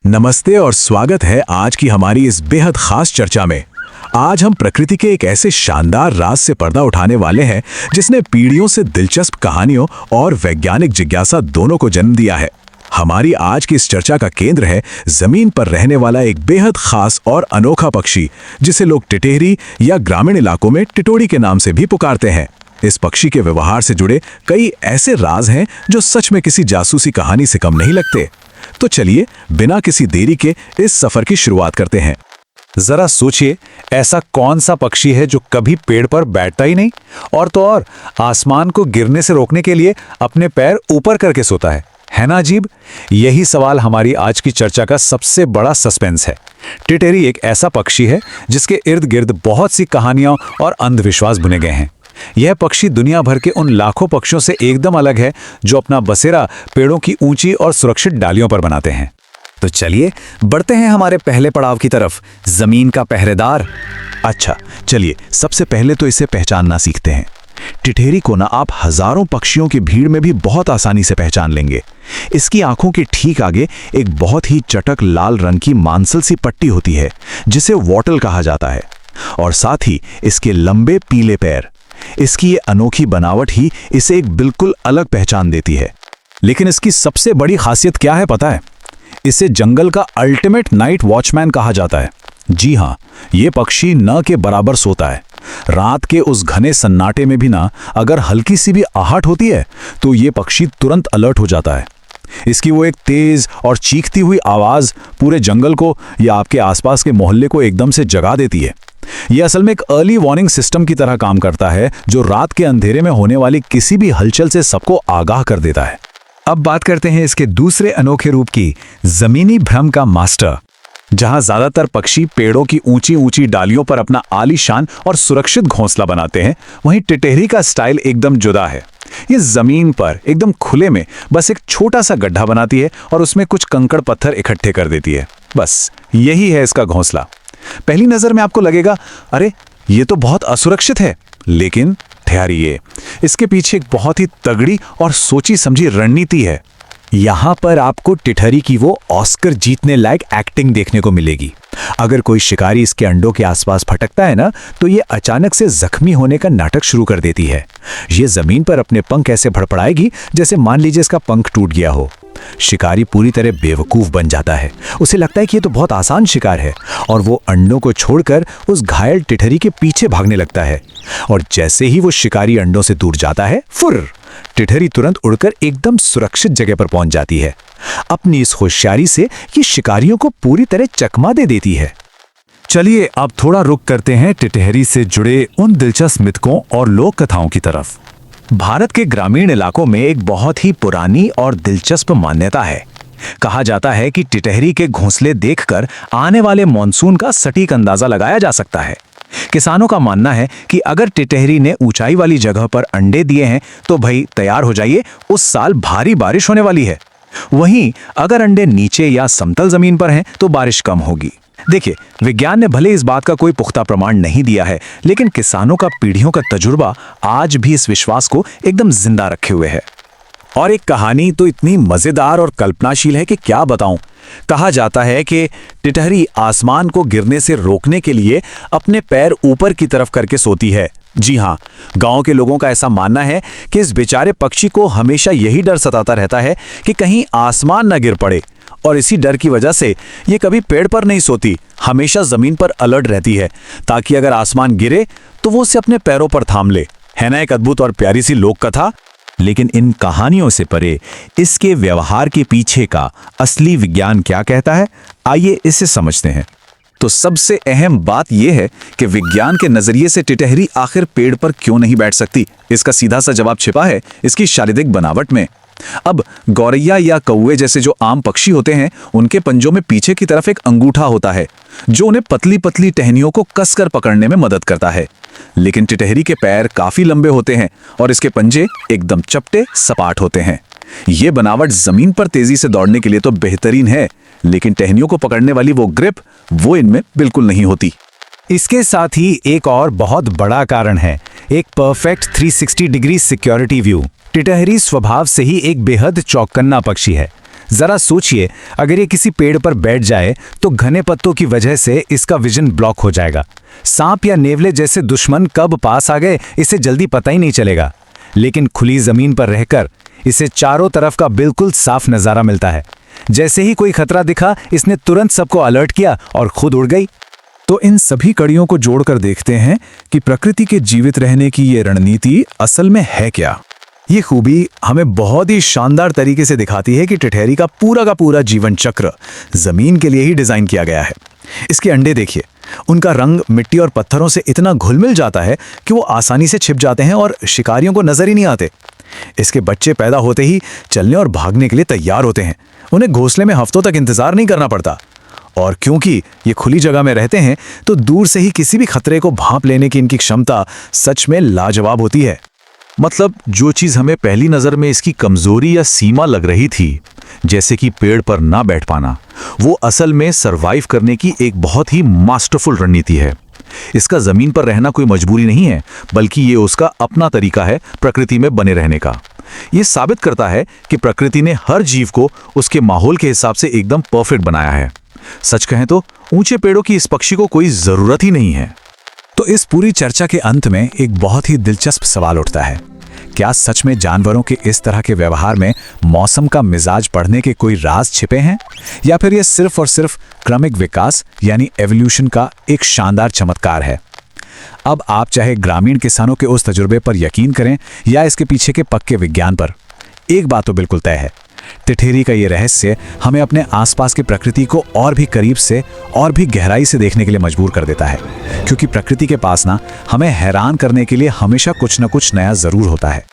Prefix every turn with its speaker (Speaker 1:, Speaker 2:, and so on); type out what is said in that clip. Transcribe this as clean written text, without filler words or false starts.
Speaker 1: नमस्ते और स्वागत है आज की हमारी इस बेहद खास चर्चा में। आज हम प्रकृति के एक ऐसे शानदार राज से पर्दा उठाने वाले हैं जिसने पीढ़ियों से दिलचस्प कहानियों और वैज्ञानिक जिज्ञासा दोनों को जन्म दिया है। हमारी आज की इस चर्चा का केंद्र है जमीन पर रहने वाला एक बेहद खास और अनोखा पक्षी जिसे लोग टिटहरी या ग्रामीण इलाकों में टिटोड़ी के नाम से भी पुकारते हैं। इस पक्षी के व्यवहार से जुड़े कई ऐसे राज हैं जो सच में किसी जासूसी कहानी से कम नहीं लगते। तो चलिए बिना किसी देरी के इस सफर की शुरुआत करते हैं।
Speaker 2: जरा सोचिए, ऐसा कौन सा पक्षी है जो कभी पेड़ पर बैठता ही नहीं और तो और आसमान को गिरने से रोकने के लिए अपने पैर ऊपर करके सोता है ना अजीब? यही सवाल हमारी आज की चर्चा का सबसे बड़ा सस्पेंस है। टिटहरी एक ऐसा पक्षी है जिसके इर्द गिर्द बहुत सी कहानियां और अंधविश्वास बुने गए हैं। यह पक्षी दुनिया भर के उन लाखों पक्षियों से एकदम अलग है जो अपना बसेरा पेड़ों की ऊंची और सुरक्षित डालियों पर बनाते हैं।
Speaker 3: तो चलिए बढ़ते हैं हमारे पहले पड़ाव की तरफ, जमीन का पहरेदार।
Speaker 1: अच्छा चलिए सबसे पहले तो इसे पहचानना सीखते हैं। टिटहरी को ना आप हजारों पक्षियों की भीड़ में भी बहुत आसानी से पहचान लेंगे। इसकी आंखों के ठीक आगे एक बहुत ही चटक लाल रंग की मांसल सी पट्टी होती है जिसे वॉटल कहा जाता है, और साथ ही इसके लंबे पीले पैर। इसकी ये अनोखी बनावट ही इसे एक बिल्कुल अलग पहचान देती है।
Speaker 2: लेकिन इसकी सबसे बड़ी खासियत क्या है पता है? इसे जंगल का अल्टीमेट नाइट वॉचमैन कहा जाता है। जी हाँ, ये पक्षी न के बराबर सोता है। रात के उस घने सन्नाटे में भी ना अगर हल्की सी भी आहट होती है तो ये पक्षी तुरंत अलर्ट हो जाता है। इसकी वो एक तेज और चीखती हुई आवाज पूरे जंगल को या आपके आसपास के मोहल्ले को एकदम से जगा देती है। यह असल में एक अर्ली वार्निंग सिस्टम की तरह काम करता है जो रात के अंधेरे में होने वाली किसी भी हलचल से सबको आगाह कर देता है।
Speaker 3: अब बात करते हैं इसके दूसरे अनोखे रूप की, जमीनी भ्रम का मास्टर।
Speaker 2: जहां ज्यादातर पक्षी पेड़ों की ऊंची ऊंची डालियों पर अपना आलीशान और सुरक्षित घोंसला बनाते हैं, वहीं टिटहरी का स्टाइल एकदम जुदा है। ये जमीन पर एकदम खुले में बस एक छोटा सा गड्ढा बनाती है और उसमें कुछ कंकड़ पत्थर इकट्ठे कर देती है। बस यही है इसका घोंसला। पहली नजर में आपको लगेगा अरे ये तो बहुत असुरक्षित है, लेकिन ठहरिए, इसके पीछे एक बहुत ही तगड़ी और सोची समझी रणनीति है।
Speaker 3: यहां पर आपको टिटहरी की वो ऑस्कर जीतने लायक एक्टिंग देखने को मिलेगी। अगर कोई शिकारी इसके अंडों के आसपास भटकता है ना तो ये अचानक से जख्मी होने का नाटक शुरू कर देती है। ये जमीन पर अपने पंख ऐसे भड़पड़ाएगी जैसे मान लीजिए इसका पंख टूट गया हो। शिकारी पूरी तरह बेवकूफ बन जाता है। उसे लगता है कि ये तो बहुत आसान शिकार है और वो अंडों को छोड़कर उस घायल टिटहरी के पीछे भागने लगता है। और जैसे ही वो शिकारी अंडों से दूर जाता है, फुर्र, टिटहरी तुरंत उड़कर एकदम सुरक्षित जगह पर पहुंच जाती है। अपनी इस होशियारी से ये शिकारियों को पूरी तरह चकमा दे देती है।
Speaker 2: चलिए अब थोड़ा रुक करते हैं टिटहरी से जुड़े उन दिलचस्प मिथकों और लोक कथाओं की तरफ।
Speaker 3: भारत के ग्रामीण इलाकों में एक बहुत ही पुरानी और दिलचस्प मान्यता है। कहा जाता है कि टिटहरी के घोंसले देखकर आने वाले मॉनसून का सटीक अंदाजा लगाया जा सकता है। किसानों का मानना है कि अगर टिटहरी ने ऊंचाई वाली जगह पर अंडे दिए हैं तो भाई तैयार हो जाइए, उस साल भारी बारिश होने वाली है। वहीं अगर अंडे नीचे या समतल जमीन पर हैं तो बारिश कम होगी। देखिए, विज्ञान ने भले इस बात का कोई पुख्ता प्रमाण नहीं दिया है, लेकिन किसानों का पीढ़ियों का तजुर्बा आज भी इस विश्वास को एकदम जिंदा रखे हुए है।
Speaker 1: और एक कहानी तो इतनी मजेदार और कल्पनाशील है कि क्या बताऊं। कहा जाता है कि टिटहरी आसमान को गिरने से रोकने के लिए अपने पैर ऊपर की तरफ करके सोती है। जी हाँ, गांव के लोगों का ऐसा मानना है कि इस बेचारे पक्षी को हमेशा यही डर सताता रहता है कि कहीं आसमान न गिर पड़े, और इसी डर की वजह से ये कभी पेड़ पर नहीं सोती, हमेशा जमीन पर अलर्ट रहती है ताकि अगर आसमान गिरे तो वो उसे अपने पैरों पर थाम ले। है ना एक अद्भुत और प्यारी सी लोक कथा।
Speaker 3: लेकिन इन कहानियों से परे इसके व्यवहार के पीछे का असली विज्ञान क्या कहता है, आइए इसे समझते हैं।
Speaker 2: तो सबसे अहम बात यह है कि विज्ञान के नजरिए से टिटहरी आखिर पेड़ पर क्यों नहीं बैठ सकती। इसका सीधा सा जवाब छिपा है इसकी शारीरिक बनावट में। अब गौरैया या कौवे जैसे जो आम पक्षी होते हैं, उनके पंजों में पीछे की तरफ एक अंगूठा होता है जो उन्हें पतली पतली टहनियों को कसकर पकड़ने में मदद करता है। लेकिन टिटहरी के पैर काफी लंबे होते हैं और इसके पंजे एकदम चपटे सपाट होते हैं। ये बनावट जमीन पर तेजी से दौड़ने के लिए तो बेहतरीन है, लेकिन टहनियों को पकड़ने वाली वो ग्रिप वो इनमें बिल्कुल नहीं होती।
Speaker 3: इसके साथ ही एक और बहुत बड़ा कारण है, एक परफेक्ट 360 डिग्री सिक्योरिटी व्यू। टिटहरी स्वभाव से ही एक बेहद चौकन्ना पक्षी है। जरा सोचिए, अगर ये किसी पेड़ पर बैठ जाए तो घने पत्तों की वजह से इसका विजन ब्लॉक हो जाएगा। सांप या नेवले जैसे दुश्मन कब पास आ गए इसे जल्दी पता ही नहीं चलेगा। लेकिन खुली जमीन पर रहकर इसे चारों तरफ का बिल्कुल साफ नजारा मिलता है। जैसे ही कोई खतरा दिखा, इसने तुरंत सबको अलर्ट किया और खुद उड़ गई।
Speaker 1: तो इन सभी कड़ियों को जोड़कर देखते हैं कि प्रकृति के जीवित रहने की ये रणनीति असल में है क्या। ये खूबी हमें बहुत ही शानदार तरीके से दिखाती है कि टिटहरी का पूरा जीवन चक्र जमीन के लिए ही डिजाइन किया गया है। इसके अंडे देखिए, उनका रंग मिट्टी और पत्थरों से इतना घुल मिल जाता है कि वो आसानी से छिप जाते हैं और शिकारियों को नजर ही नहीं आते। इसके बच्चे पैदा होते ही चलने और भागने के लिए तैयार होते हैं। उन्हें घोंसले में हफ्तों तक इंतजार नहीं करना पड़ता। और क्योंकि ये खुली जगह में रहते हैं तो दूर से ही किसी भी खतरे को भांप लेने की इनकी क्षमता सच में लाजवाब होती है।
Speaker 2: मतलब जो चीज हमें पहली नजर में इसकी कमजोरी या सीमा लग रही थी, जैसे कि पेड़ पर ना बैठ पाना, वो असल में सरवाइव करने की एक बहुत ही मास्टरफुल रणनीति है। इसका जमीन पर रहना कोई मजबूरी नहीं है, बल्कि ये उसका अपना तरीका है प्रकृति में बने रहने का। ये साबित करता है कि प्रकृति ने हर जीव को उसके माहौल के हिसाब से एकदम परफेक्ट बनाया है। सच कहें तो ऊंचे पेड़ों की इस पक्षी को कोई जरूरत ही नहीं है।
Speaker 1: तो इस पूरी चर्चा के अंत में एक बहुत ही दिलचस्प सवाल उठता है, क्या सच में जानवरों के इस तरह के व्यवहार में मौसम का मिजाज पढ़ने के कोई राज छिपे हैं, या फिर यह सिर्फ और सिर्फ क्रमिक विकास यानी एवोल्यूशन का एक शानदार चमत्कार है। अब आप चाहे ग्रामीण किसानों के उस तजुर्बे पर यकीन करें या इसके पीछे के पक्के विज्ञान पर, एक बात तो बिल्कुल तय है, टिटहरी का ये रहस्य हमें अपने आसपास की प्रकृति को और भी करीब से और भी गहराई से देखने के लिए मजबूर कर देता है। क्योंकि प्रकृति के पास ना हमें हैरान करने के लिए हमेशा कुछ न कुछ नया जरूर होता है।